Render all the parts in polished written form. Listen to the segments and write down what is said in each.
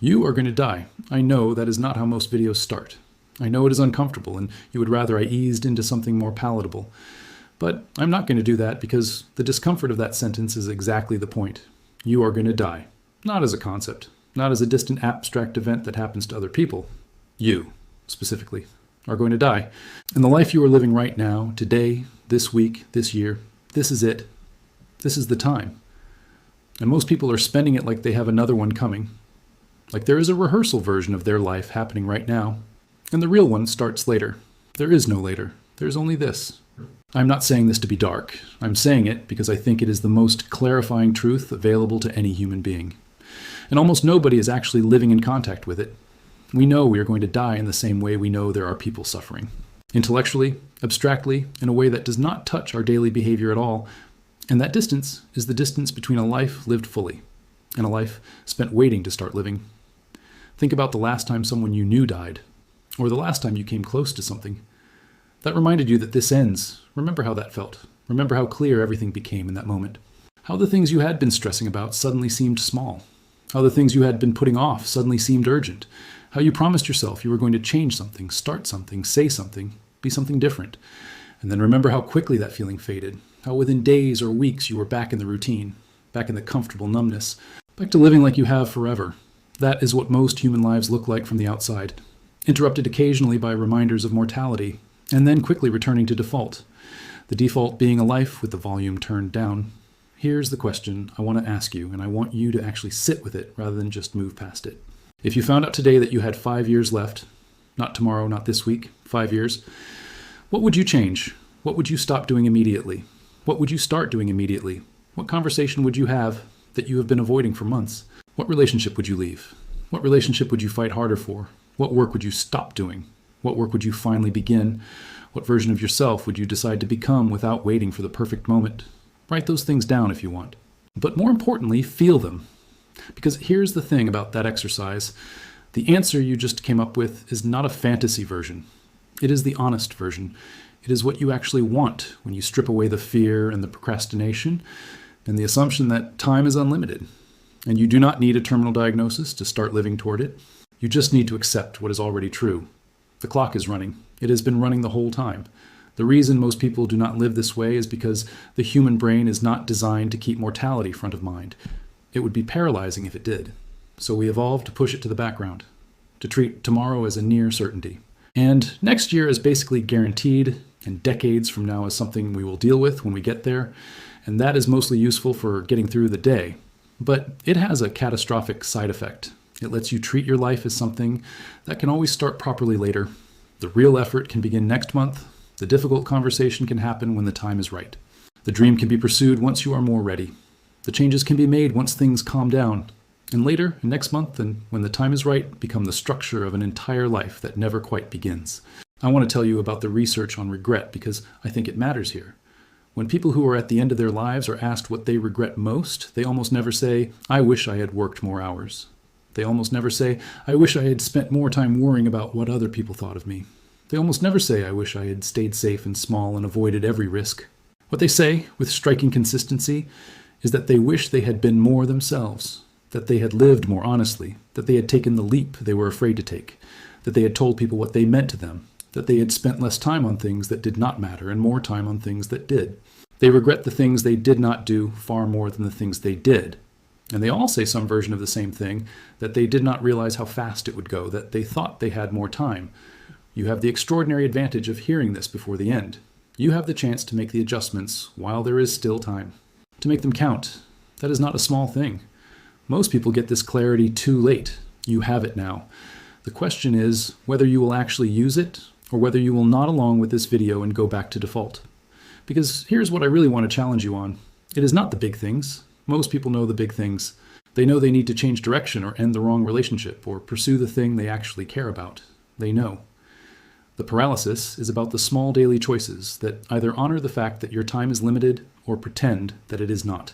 You are going to die. I know that is not how most videos start. I know it is uncomfortable and you would rather I eased into something more palatable. But I'm not going to do that because the discomfort of that sentence is exactly the point. You are going to die. Not as a concept, not as a distant abstract event that happens to other people. You, specifically, are going to die. And the life you are living right now, today, this week, this year, this is it. This is the time. And most people are spending it like they have another one coming. Like there is a rehearsal version of their life happening right now. And the real one starts later. There is no later. There's only this. I'm not saying this to be dark. I'm saying it because I think it is the most clarifying truth available to any human being. And almost nobody is actually living in contact with it. We know we are going to die in the same way we know there are people suffering. Intellectually, abstractly, in a way that does not touch our daily behavior at all. And that distance is the distance between a life lived fully and a life spent waiting to start living. Think about the last time someone you knew died, or the last time you came close to something. That reminded you that this ends. Remember how that felt. Remember how clear everything became in that moment. How the things you had been stressing about suddenly seemed small. How the things you had been putting off suddenly seemed urgent. How you promised yourself you were going to change something, start something, say something, be something different. And then remember how quickly that feeling faded. How within days or weeks you were back in the routine, back in the comfortable numbness, back to living like you have forever. That is what most human lives look like from the outside, interrupted occasionally by reminders of mortality, and then quickly returning to default. The default being a life with the volume turned down. Here's the question I want to ask you, and I want you to actually sit with it rather than just move past it. If you found out today that you had 5 years left, not tomorrow, not this week, 5 years, what would you change? What would you stop doing immediately? What would you start doing immediately? What conversation would you have that you have been avoiding for months? What relationship would you leave? What relationship would you fight harder for? What work would you stop doing? What work would you finally begin? What version of yourself would you decide to become without waiting for the perfect moment? Write those things down if you want. But more importantly, feel them. Because here's the thing about that exercise. The answer you just came up with is not a fantasy version. It is the honest version. It is what you actually want when you strip away the fear and the procrastination and the assumption that time is unlimited. And you do not need a terminal diagnosis to start living toward it. You just need to accept what is already true. The clock is running. It has been running the whole time. The reason most people do not live this way is because the human brain is not designed to keep mortality front of mind. It would be paralyzing if it did. So we evolved to push it to the background, to treat tomorrow as a near certainty. And next year is basically guaranteed, and decades from now is something we will deal with when we get there. And that is mostly useful for getting through the day. But it has a catastrophic side effect. It lets you treat your life as something that can always start properly later. The real effort can begin next month. The difficult conversation can happen when the time is right. The dream can be pursued once you are more ready. The changes can be made once things calm down. And later, next month, and when the time is right, become the structure of an entire life that never quite begins. I want to tell you about the research on regret because I think it matters here. When people who are at the end of their lives are asked what they regret most, they almost never say, I wish I had worked more hours. They almost never say, I wish I had spent more time worrying about what other people thought of me. They almost never say, I wish I had stayed safe and small and avoided every risk. What they say, with striking consistency, is that they wish they had been more themselves, that they had lived more honestly, that they had taken the leap they were afraid to take, that they had told people what they meant to them, that they had spent less time on things that did not matter and more time on things that did. They regret the things they did not do far more than the things they did. And they all say some version of the same thing, that they did not realize how fast it would go, that they thought they had more time. You have the extraordinary advantage of hearing this before the end. You have the chance to make the adjustments while there is still time. To make them count. That is not a small thing. Most people get this clarity too late. You have it now. The question is whether you will actually use it or whether you will nod along with this video and go back to default. Because here's what I really want to challenge you on. It is not the big things. Most people know the big things. They know they need to change direction or end the wrong relationship or pursue the thing they actually care about. They know. The paralysis is about the small daily choices that either honor the fact that your time is limited or pretend that it is not.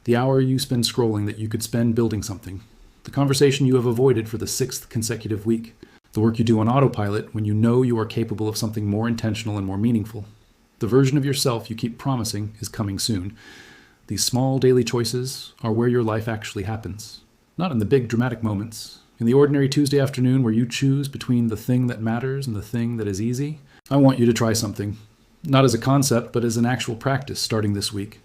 The hour you spend scrolling that you could spend building something. The conversation you have avoided for the 6th consecutive week. The work you do on autopilot when you know you are capable of something more intentional and more meaningful. The version of yourself you keep promising is coming soon. These small daily choices are where your life actually happens. Not in the big dramatic moments, In the ordinary Tuesday afternoon where you choose between the thing that matters and the thing that is easy, I want you to try something. Not as a concept, but as an actual practice starting this week.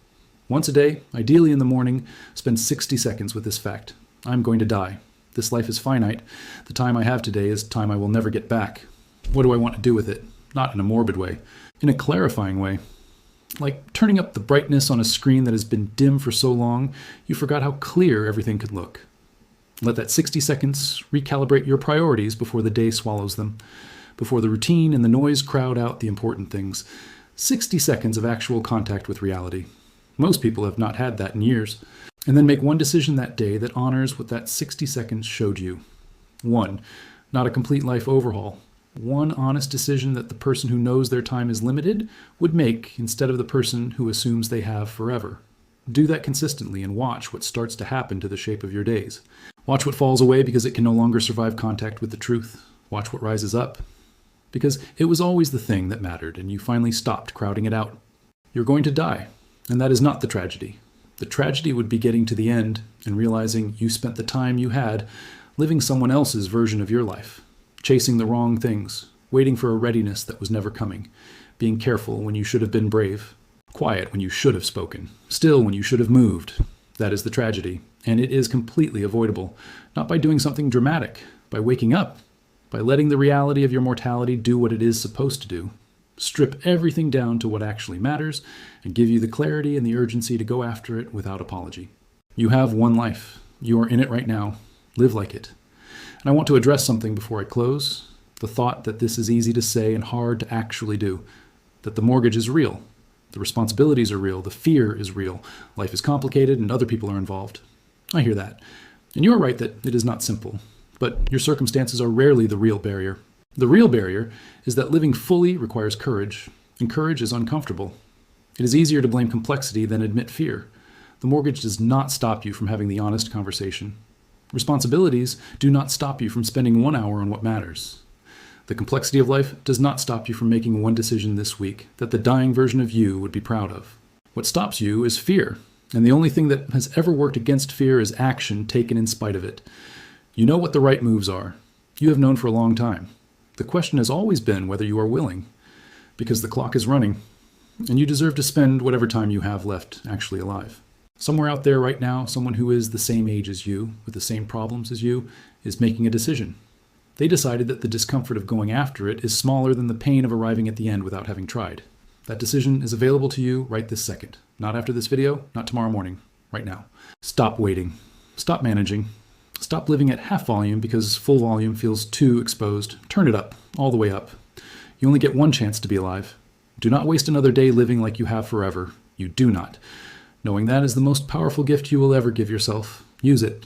Once a day, ideally in the morning, spend 60 seconds with this fact. I'm going to die. This life is finite. The time I have today is time I will never get back. What do I want to do with it? Not in a morbid way. In a clarifying way. Like turning up the brightness on a screen that has been dim for so long, you forgot how clear everything could look. Let that 60 seconds recalibrate your priorities before the day swallows them, before the routine and the noise crowd out the important things. 60 seconds of actual contact with reality. Most people have not had that in years. And then make one decision that day that honors what that 60 seconds showed you. 1. Not a complete life overhaul. One honest decision that the person who knows their time is limited would make instead of the person who assumes they have forever. Do that consistently and watch what starts to happen to the shape of your days. Watch what falls away because it can no longer survive contact with the truth. Watch what rises up. Because it was always the thing that mattered and you finally stopped crowding it out. You're going to die. And that is not the tragedy. The tragedy would be getting to the end and realizing you spent the time you had living someone else's version of your life, chasing the wrong things, waiting for a readiness that was never coming, being careful when you should have been brave, quiet when you should have spoken, still when you should have moved. That is the tragedy, and it is completely avoidable, not by doing something dramatic, by waking up, by letting the reality of your mortality do what it is supposed to do. Strip everything down to what actually matters and give you the clarity and the urgency to go after it without apology. You have one life. You are in it right now. Live like it. And I want to address something before I close. The thought that this is easy to say and hard to actually do. That the mortgage is real. The responsibilities are real. The fear is real. Life is complicated and other people are involved. I hear that. And you are right that it is not simple. But your circumstances are rarely the real barrier. The real barrier is that living fully requires courage, and courage is uncomfortable. It is easier to blame complexity than admit fear. The mortgage does not stop you from having the honest conversation. Responsibilities do not stop you from spending 1 hour on what matters. The complexity of life does not stop you from making one decision this week that the dying version of you would be proud of. What stops you is fear, and the only thing that has ever worked against fear is action taken in spite of it. You know what the right moves are. You have known for a long time. The question has always been whether you are willing, because the clock is running, and you deserve to spend whatever time you have left actually alive. Somewhere out there right now, someone who is the same age as you, with the same problems as you, is making a decision. They decided that the discomfort of going after it is smaller than the pain of arriving at the end without having tried. That decision is available to you right this second. Not after this video, not tomorrow morning, right now. Stop waiting. Stop managing. Stop living at half volume because full volume feels too exposed. Turn it up, all the way up. You only get one chance to be alive. Do not waste another day living like you have forever. You do not. Knowing that is the most powerful gift you will ever give yourself. Use it.